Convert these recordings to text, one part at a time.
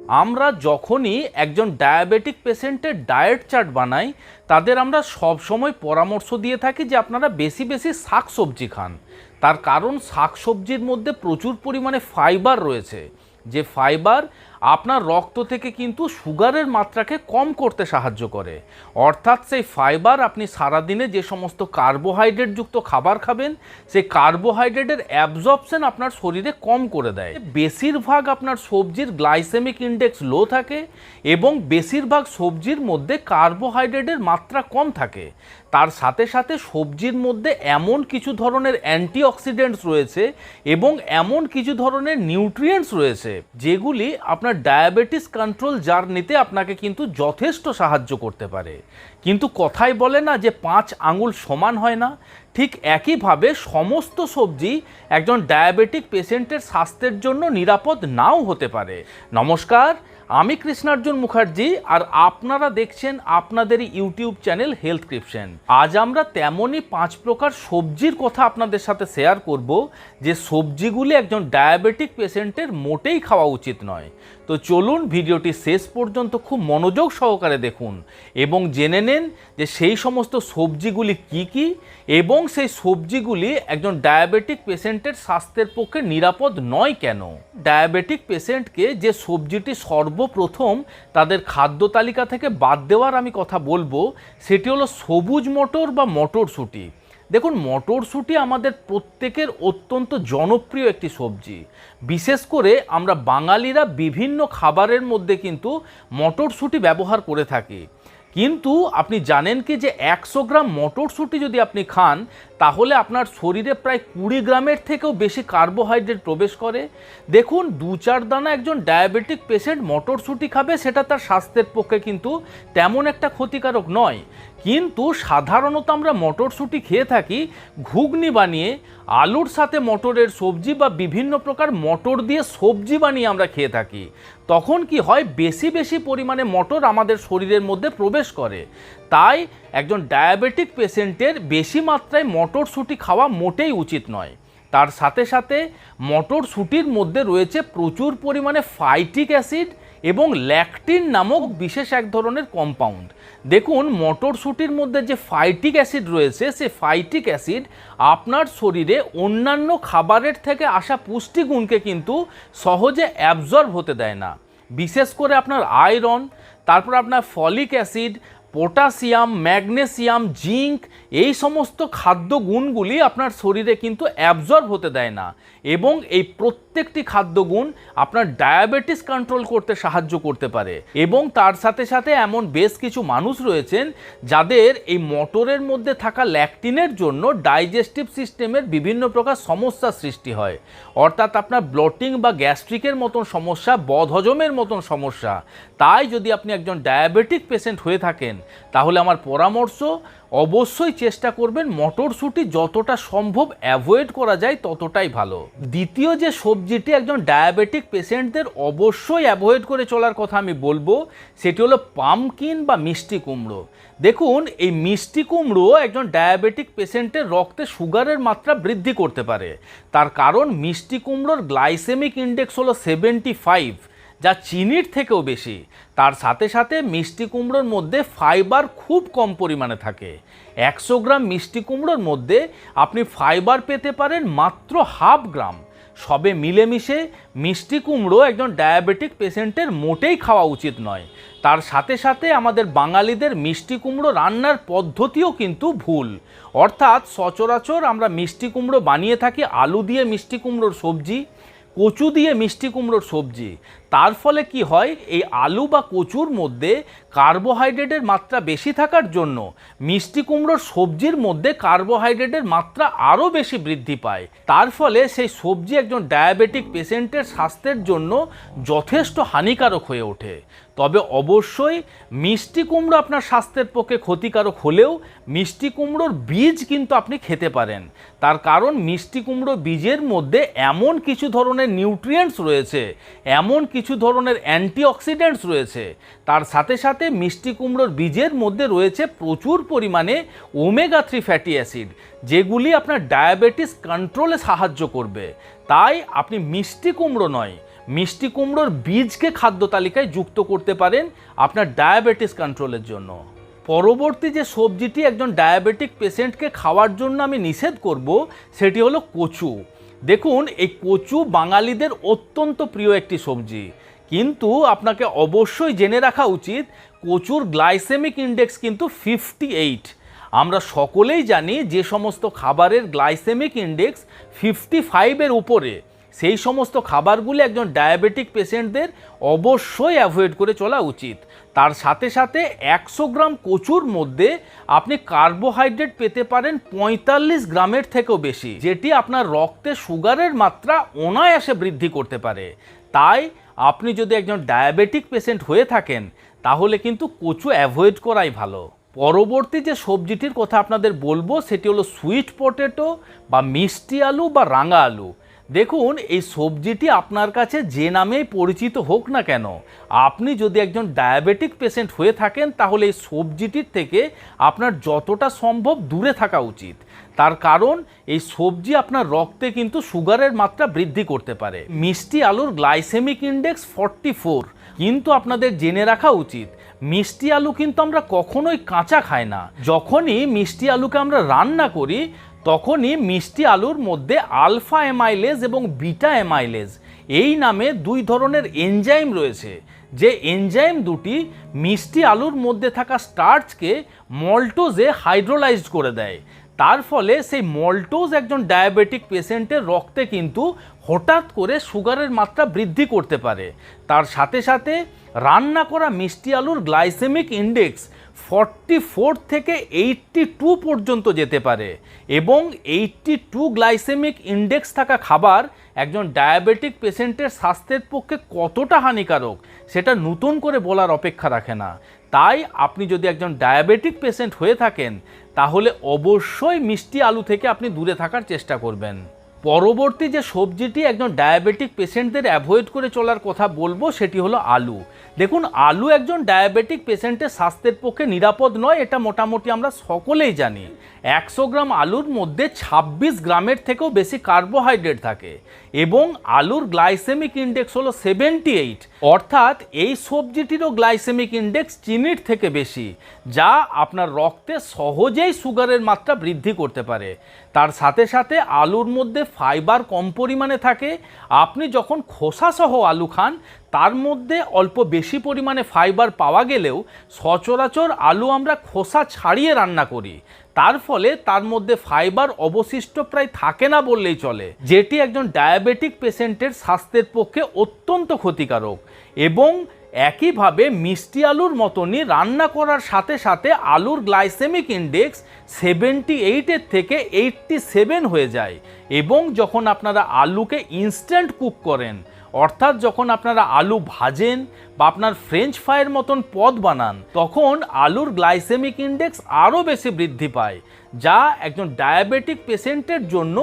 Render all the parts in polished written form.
আমরা যখনই একজন ডায়াবেটিক পেশেন্টের ডায়েট চার্ট বানাই তাদের আমরা সব সময় পরামর্শ দিয়ে থাকি যে আপনারা বেশি বেশি শাকসবজি খান। তার কারণ শাকসবজির মধ্যে প্রচুর পরিমাণে ফাইবার রয়েছে, যে ফাইবার আপনার রক্ত থেকে কিন্তু সুগারের মাত্রাকে কম করতে সাহায্য করে। অর্থাৎ সেই ফাইবার আপনি সারাদিনে যে সমস্ত কার্বোহাইড্রেটযুক্ত খাবার খাবেন সেই কার্বোহাইড্রেটের অ্যাবজর্পশন আপনার শরীরে কম করে দেয়। বেশিরভাগ আপনার সবজির গ্লাইসেমিক ইন্ডেক্স লো থাকে এবং বেশিরভাগ সবজির মধ্যে কার্বোহাইড্রেটের মাত্রা কম থাকে। তার সাথে সাথে সবজির মধ্যে এমন কিছু ধরনের অ্যান্টিঅক্সিডেন্টস রয়েছে এবং এমন কিছু ধরনের নিউট্রিয়েন্টস রয়েছে যেগুলি আপনার ডায়াবেটিস কন্ট্রোল জার্নিতে আপনাকে কিন্তু যথেষ্ট সাহায্য করতে পারে। কিন্তু কথাই বলে না যে 5 আঙুল সমান হয় না, ঠিক একইভাবে সমস্ত সবজি একজন ডায়াবেটিক পেশেন্টের স্বাস্থ্যের জন্য নিরাপদ নাও হতে পারে। নমস্কার, আমি কৃষ্ণার্জুন মুখার্জি আর আপনারা দেখছেন আপনাদেরই ইউটিউব চ্যানেল হেলথক্রিপশন। আজ আমরা তেমনই 5 প্রকার সবজির কথা আপনাদের সাথে শেয়ার করব যে সবজিগুলি একজন ডায়াবেটিক পেশেন্টের মোটেই খাওয়া উচিত নয়। তো চলুন ভিডিওটি শেষ পর্যন্ত খুব মনোযোগ সহকারে দেখুন এবং জেনে নেন যে সেই সমস্ত সবজিগুলি কি কি এবং সেই সবজিগুলি একজন ডায়াবেটিক পেশেন্টের স্বাস্থ্যের পক্ষে নিরাপদ নয় কেন। ডায়াবেটিক পেশেন্টকে যে সবজিটি সর্বপ্রথম তাদের খাদ্য তালিকা থেকে বাদ দেওয়ার আমি কথা বলবো সেটি হলো সবুজ মটর বা মটরশুঁটি। দেখুন, মটরশুঁটি আমাদের প্রত্যেকের অত্যন্ত জনপ্রিয় একটি সবজি। বিশেষ করে আমরা বাঙালিরা বিভিন্ন খাবারের মধ্যে কিন্তু মটরশুঁটি ব্যবহার করে থাকি। কিন্তু আপনি জানেন কি যে 100 গ্রাম মটরশুঁটি যদি আপনি খান তাহলে আপনার শরীরে প্রায় 20 গ্রামের থেকেও বেশি কার্বোহাইড্রেট প্রবেশ করে। দেখুন, 2-4 দানা একজন ডায়াবেটিক পেশেন্ট মটরশুঁটি খাবে সেটা তার স্বাস্থ্যের পক্ষে কিন্তু তেমন একটা ক্ষতিকারক নয়। কিন্তু সাধারণত আমরা মটরশুঁটি খেয়ে থাকি ঘুগনি বানিয়ে, আলুর সাথে মটরের সবজি বা বিভিন্ন প্রকার মটর দিয়ে সবজি বানিয়ে আমরা খেয়ে থাকি। তখন কি হয়, বেশি বেশি পরিমাণে মটর আমাদের শরীরের মধ্যে প্রবেশ করে। তাই একজন ডায়াবেটিক পেশেন্টের বেশি মাত্রায় মটরশুঁটি খাওয়া মোটেই উচিত নয়। তার সাথে সাথে মটরশুঁটির মধ্যে রয়েছে প্রচুর পরিমাণে ফাইটিক অ্যাসিড এবং ল্যাকটিন নামক বিশেষ এক ধরনের কম্পাউন্ড। দেখুন, মটরশুঁটির মধ্যে যে ফাইটিক অ্যাসিড রয়েছে সে ফাইটিক অ্যাসিড আপনার শরীরে অন্যান্য খাবারের থেকে আসা পুষ্টিগুণকে কিন্তু সহজে অ্যাবজর্ব হতে দেয় না। বিশেষ করে আপনার আয়রন, তারপর আপনার folic acid, potassium, magnesium, zinc এই সমস্ত খাদ্য গুণগুলি আপনার শরীরে কিন্তু অ্যাবজর্ব হতে দেয় না এবং এই প্রত্যেকটি খাদ্যগুণ আপনার ডায়াবেটিস কন্ট্রোল করতে সাহায্য করতে পারে। এবং তার সাথে সাথে এমন বেশ কিছু মানুষ রয়েছেন যাদের এই মটরের মধ্যে থাকা ল্যাকটিনের জন্য ডাইজেস্টিভ সিস্টেমের বিভিন্ন প্রকার সমস্যার সৃষ্টি হয়। অর্থাৎ আপনার ব্লটিং বা গ্যাস্ট্রিকের মতন সমস্যা, বদহজমের মতন সমস্যা। তাই যদি আপনি একজন ডায়াবেটিক পেশেন্ট হয়ে থাকেন তাহলে আমার পরামর্শ অবশ্যই চেষ্টা করবেন মটরশুঁটি যতটা সম্ভব অ্যাভয়েড করা যায় ততটাই ভালো। দ্বিতীয় যে সবজিটি একজন ডায়াবেটিক পেশেন্টদের অবশ্যই অ্যাভয়েড করে চলার কথা আমি বলবো সেটি হলো পামকিন বা মিষ্টি কুমড়ো। দেখুন, এই মিষ্টি কুমড়ো একজন ডায়াবেটিক পেশেন্টের রক্তে সুগারের মাত্রা বৃদ্ধি করতে পারে। তার কারণ মিষ্টি কুমড়োর গ্লাইসেমিক ইন্ডেক্স হলো 75, যা চিনির থেকেও বেশি। তার সাথে সাথে মিষ্টি কুমড়োর মধ্যে ফাইবার খুব কম পরিমাণে থাকে। 100 গ্রাম মিষ্টি কুমড়োর মধ্যে আপনি ফাইবার পেতে পারেন মাত্র 1/2 গ্রাম। সবে মিলেমিশে মিষ্টি কুমড়ো একজন ডায়াবেটিক পেশেন্টের মোটেই খাওয়া উচিত নয়। তার সাথে সাথে আমাদের বাঙালিদের মিষ্টি কুমড়ো রান্নার পদ্ধতিও কিন্তু ভুল। অর্থাৎ সচরাচর আমরা মিষ্টি কুমড়ো বানিয়ে থাকি আলু দিয়ে মিষ্টি কুমড়োর সবজি, কচু দিয়ে মিষ্টি কুমড়োর সবজি। তার ফলে কি হয়, এই আলু বা কচুর মধ্যে কার্বোহাইড্রেটের মাত্রা বেশি থাকার জন্য মিষ্টি কুমড়োর সবজির মধ্যে কার্বোহাইড্রেটের মাত্রা আরও বেশি বৃদ্ধি পায়। তার ফলে সেই সবজি একজন ডায়াবেটিক পেশেন্টের স্বাস্থ্যের জন্য যথেষ্ট হানিকারক হয়ে ওঠে। তবে অবশ্যই মিষ্টি কুমড়ো আপনার স্বাস্থ্যের পক্ষে ক্ষতিকারক হলেও মিষ্টি কুমড়োর বীজ কিন্তু আপনি খেতে পারেন। তার কারণ মিষ্টি কুমড়ো বীজের মধ্যে এমন কিছু ধরনের নিউট্রিয়েন্টস রয়েছে, এমন কিছু ধরনের অ্যান্টিঅক্সিডেন্টস রয়েছে। তার সাথে সাথে মিষ্টি কুমড়োর বীজের মধ্যে রয়েছে প্রচুর পরিমাণে ওমেগা 3 ফ্যাটি অ্যাসিড, যেগুলি আপনার ডায়াবেটিস কন্ট্রোলে সাহায্য করবে। তাই আপনি মিষ্টি কুমড়ো নয় মিষ্টি কুমড়োর বীজকে খাদ্য তালিকায় যুক্ত করতে পারেন আপনার ডায়াবেটিস কন্ট্রোলের জন্য। পরবর্তী যে সবজিটি একজন ডায়াবেটিক পেশেন্টকে খাওয়ার জন্য আমি নিষেধ করব সেটি হলো কচু। দেখুন, এই কচু বাঙালিদের অত্যন্ত প্রিয় একটি সবজি, কিন্তু আপনাকে অবশ্যই জেনে রাখা উচিত কচুর গ্লাইসেমিক ইন্ডেক্স কিন্তু 58। আমরা সকলেই জানি যে সমস্ত খাবারের গ্লাইসেমিক ইন্ডেক্স 55-এর উপরে সেই সমস্ত খাবারগুলি একজন ডায়াবেটিক পেশেন্টদের অবশ্যই অ্যাভয়েড করে চলা উচিত। তার সাথে সাথে 100 গ্রাম কচুর মধ্যে আপনি কার্বোহাইড্রেট পেতে পারেন 45 গ্রামের থেকেও বেশি, যেটি আপনার রক্তে সুগারের মাত্রা অনায়াসে বৃদ্ধি করতে পারে। তাই আপনি যদি একজন ডায়াবেটিক পেশেন্ট হয়ে থাকেন তাহলে কিন্তু কচু অ্যাভয়েড করাই ভালো। পরবর্তী যে সবজিটির কথা আপনাদের বলবো সেটি হলো সুইট পটেটো বা মিষ্টি আলু বা রাঙা আলু। দেখুন, এই সবজিটি আপনার কাছে যে নামেই পরিচিত হোক না কেন, আপনি যদি একজন ডায়াবেটিক পেশেন্ট হয়ে থাকেন তাহলে এই সবজিটির থেকে আপনার যতটা সম্ভব দূরে থাকা উচিত। তার কারণ এই সবজি আপনার রক্তে কিন্তু সুগারের মাত্রা বৃদ্ধি করতে পারে। মিষ্টি আলুর গ্লাইসেমিক ইন্ডেক্স 44, কিন্তু আপনাদের জেনে রাখা উচিত মিষ্টি আলু কিন্তু আমরা কখনোই কাঁচা খাই না। যখনই মিষ্টি আলুকে আমরা রান্না করি তখনই মিষ্টি আলুর মধ্যে আলফা অ্যামাইলেজ এবং বিটা অ্যামাইলেজ এই নামে দুই ধরনের এনজাইম রয়েছে, যে এনজাইম দুটি মিষ্টি আলুর মধ্যে থাকা স্টার্চকে মল্টোজে হাইড্রোলাইজড করে দেয়। তার ফলে সেই মল্টোজ একজন ডায়াবেটিক পেশেন্টের রক্তে কিন্তু হঠাৎ করে সুগারের মাত্রা বৃদ্ধি করতে পারে। তার সাথে সাথে রান্না করা মিষ্টি আলুর গ্লাইসেমিক ইন্ডেক্স 44 থেকে 82 পর্যন্ত যেতে পারে, এবং 82 গ্লাইসেমিক ইন্ডেক্স থাকা খাবার একজন ডায়াবেটিক পেশেন্টের স্বাস্থ্যের পক্ষে কতটা হানিকারক সেটা নতুন করে বলার অপেক্ষা রাখে না। তাই আপনি যদি একজন ডায়াবেটিক পেশেন্ট হয়ে থাকেন তাহলে অবশ্যই মিষ্টি আলু থেকে আপনি দূরে থাকার চেষ্টা করবেন। পরবর্তী যে সবজিটি একজন ডায়াবেটিক পেশেন্টদের অ্যাভয়েড করে চলার কথা বলবো সেটি হলো আলু। দেখুন, আলু একজন ডায়াবেটিক পেশেন্টের স্বাস্থ্যের পক্ষে নিরাপদ নয়, এটা মোটামুটি আমরা সকলেই জানি। 100 গ্রাম আলুর মধ্যে 26 গ্রামের থেকেও বেশি কার্বোহাইড্রেট থাকে, এবং আলুর গ্লাইসেমিক ইন্ডেক্স হলো 78, অর্থাৎ এই সবজিটিরও গ্লাইসেমিক ইন্ডেক্স চিনির থেকে বেশি, যা আপনার রক্তে সহজেই সুগারের মাত্রা বৃদ্ধি করতে পারে। তার সাথে সাথে আলুর মধ্যে ফাইবার কম পরিমাণে থাকে। আপনি যখন খোসাসহ আলু খান তার মধ্যে অল্প বেশি পরিমাণে ফাইবার পাওয়া গেলেও সচরাচর আলু আমরা খোসা ছাড়িয়ে রান্না করি, তার ফলে তার মধ্যে ফাইবার অবশিষ্ট প্রায় থাকে না বললেই চলে, যেটি একজন ডায়াবেটিক পেশেন্টের স্বাস্থ্যের পক্ষে অত্যন্ত ক্ষতিকারক। এবং একইভাবে মিষ্টি আলুর মতনই রান্না করার সাথে সাথে আলুর গ্লাইসেমিক ইন্ডেক্স 78-এর থেকে 87 হয়ে যায়। এবং যখন আপনারা আলুকে ইনস্ট্যান্ট কুক করেন, অর্থাৎ যখন আপনারা আলু ভাজেন বা আপনার ফ্রেঞ্চ ফ্রাইয়ের মতন পদ বানান, তখন আলুর গ্লাইসেমিক ইন্ডেক্স আরও বেশি বৃদ্ধি পায়, যা একজন ডায়াবেটিক পেশেন্টের জন্য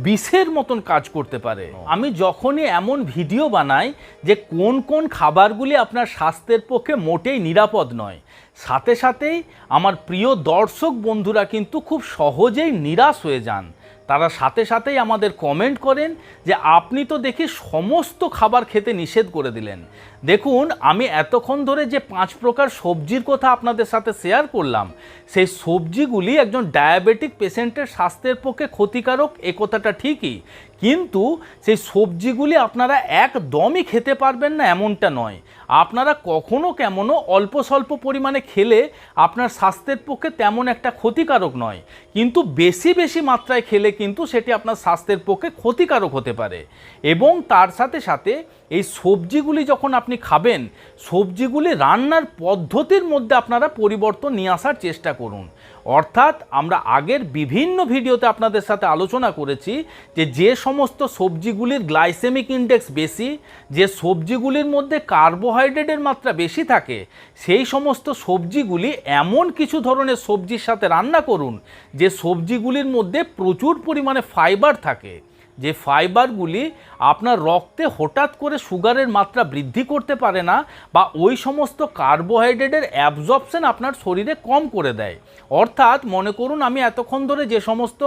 বিষের মতন কাজ করতে পারে। আমি যখনই এমন ভিডিও বানাই যে কোন কোন খাবারগুলি আপনার স্বাস্থ্যের পক্ষে মোটেই নিরাপদ নয়, সাথে সাথেই আমার প্রিয় দর্শক বন্ধুরা কিন্তু খুব সহজেই নিরাশ হয়ে যান। তারা সাথে সাথেই আমাদের কমেন্ট করেন যে আপনি তো দেখি সমস্ত খাবার খেতে নিষেধ করে দিলেন। দেখুন, আমি এতক্ষণ ধরে যে 5 প্রকার সবজির কথা আপনাদের সাথে শেয়ার করলাম, সেই সবজিগুলি একজন ডায়াবেটিক পেশেন্টের স্বাস্থ্যের পক্ষে ক্ষতিকারক এ কথাটা ঠিকই, কিন্তু সেই সবজিগুলি আপনারা একদমই খেতে পারবেন না এমনটা নয়। আপনারা কখনো কেমনও অল্প স্বল্প পরিমাণে খেলে আপনার স্বাস্থ্যের পক্ষে তেমন একটা ক্ষতিকারক নয়, কিন্তু বেশি বেশি মাত্রায় খেলে কিন্তু সেটি আপনার স্বাস্থ্যের পক্ষে ক্ষতিকারক হতে পারে। এবং তার সাথে সাথে এই সবজিগুলি যখন আপনি খাবেন, সবজিগুলি রান্নার পদ্ধতির মধ্যে আপনারা পরিবর্তন নিয়ে আসার চেষ্টা করুন। অর্থাৎ আমরা আগের বিভিন্ন ভিডিওতে আপনাদের সাথে আলোচনা করেছি যে সমস্ত সবজিগুলির গ্লাইসেমিক ইন্ডেক্স বেশি, যে সবজিগুলির মধ্যে কার্বোহাইড্রেটের মাত্রা বেশি থাকে, সেই সমস্ত সবজিগুলি এমন কিছু ধরনের সবজির সাথে রান্না করুন যে সবজিগুলির মধ্যে প্রচুর পরিমাণে ফাইবার থাকে, যে ফাইবারগুলি আপনার রক্তে হঠাৎ করে সুগারের মাত্রা বৃদ্ধি করতে পারে না বা ওই সমস্ত কার্বোহাইড্রেটের অ্যাবজর্পশন আপনার শরীরে কম করে দেয়। অর্থাৎ মনে করুন আমি এতক্ষণ ধরে যে সমস্ত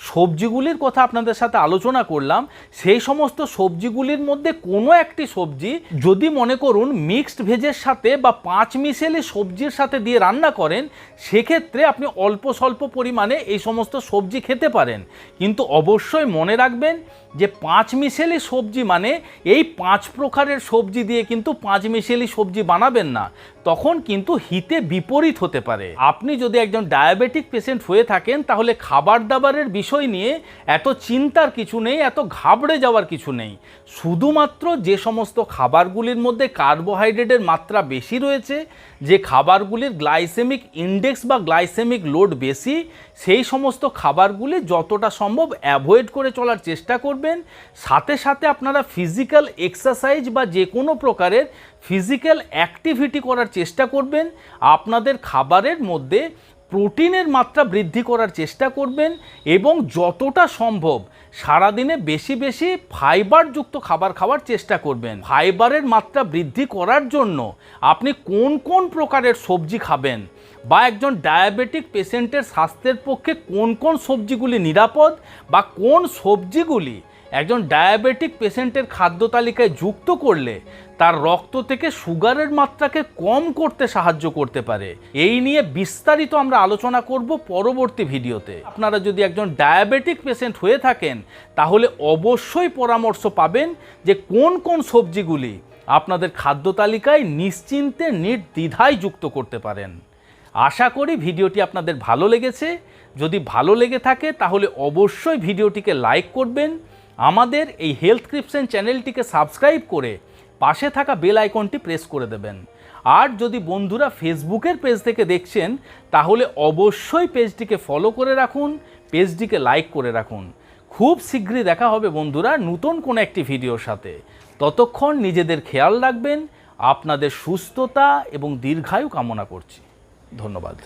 সবজিগুলির কথা আপনাদের সাথে আলোচনা করলাম, সেই সমস্ত সবজিগুলির মধ্যে কোনো একটি সবজি যদি মনে করুন মিক্সড ভেজের সাথে বা পাঁচমিশেলি সবজির সাথে দিয়ে রান্না করেন, সেক্ষেত্রে আপনি অল্প স্বল্প পরিমাণে এই সমস্ত সবজি খেতে পারেন। কিন্তু অবশ্যই মনে রাখবেন যে পাঁচমিশেলি সবজি মানে এই 5 প্রকারের সবজি দিয়ে কিন্তু পাঁচমিশেলি সবজি বানাবেন না, তখন কিন্তু হিতে বিপরীত হতে পারে। আপনি যদি একজন ডায়াবেটিক পেশেন্ট হয়ে থাকেন তাহলে খাবার দাবারের বিষয় নিয়ে এত চিন্তার কিছু নেই, এত ঘাবড়ে যাওয়ার কিছু নেই। শুধুমাত্র যে সমস্ত খাবারগুলির মধ্যে কার্বোহাইড্রেটের মাত্রা বেশি রয়েছে, যে খাবারগুলির গ্লাইসেমিক ইন্ডেক্স বা গ্লাইসেমিক লোড বেশি, সেই সমস্ত খাবারগুলি যতটা সম্ভব অ্যাভয়েড করে চলার চেষ্টা করবেন। সাথে সাথে আপনারা ফিজিক্যাল এক্সারসাইজ বা যে কোনো প্রকারের ফিজিক্যাল অ্যাক্টিভিটি করার চেষ্টা করবেন। আপনাদের খাবারের মধ্যে প্রোটিনের মাত্রা বৃদ্ধি করার চেষ্টা করবেন এবং যতটা সম্ভব সারাদিনে বেশি বেশি ফাইবারযুক্ত খাবার খাওয়ার চেষ্টা করবেন। ফাইবারের মাত্রা বৃদ্ধি করার জন্য আপনি কোন কোন প্রকারের সবজি খাবেন বা একজন ডায়াবেটিক পেশেন্টের স্বাস্থ্যের পক্ষে কোন কোন সবজিগুলি নিরাপদ বা কোন সবজিগুলি একজন ডায়াবেটিক পেশেন্টের খাদ্য তালিকায় যুক্ত করলে তার রক্ত থেকে সুগারের মাত্রাকে কম করতে সাহায্য করতে পারে, এই নিয়ে বিস্তারিত আমরা আলোচনা করব পরবর্তী ভিডিওতে। আপনারা যদি একজন ডায়াবেটিক পেশেন্ট হয়ে থাকেন তাহলে অবশ্যই পরামর্শ পাবেন যে কোন কোন সবজিগুলি আপনাদের খাদ্য তালিকায় নিশ্চিন্তে নির্দ্বিধায় যুক্ত করতে পারেন। আশা করি ভিডিওটি আপনাদের ভালো লেগেছে। যদি ভালো লেগে থাকে তাহলে অবশ্যই ভিডিওটিকে লাইক করবেন, আমাদের এই হেলথক্রিপশন চ্যানেলটিকে সাবস্ক্রাইব করে পাশে থাকা বেল আইকনটি প্রেস করে দেবেন। আর যদি বন্ধুরা ফেসবুকের পেজ থেকে দেখছেন তাহলে অবশ্যই পেজটিকে ফলো করে রাখুন, পেজটিকে লাইক করে রাখুন। খুব শীঘ্রই দেখা হবে বন্ধুরা নতুন কোনো একটি ভিডিওর সাথে। ততক্ষণ নিজেদের খেয়াল রাখবেন। আপনাদের সুস্থতা এবং দীর্ঘায়ু কামনা করছি। ধন্যবাদ।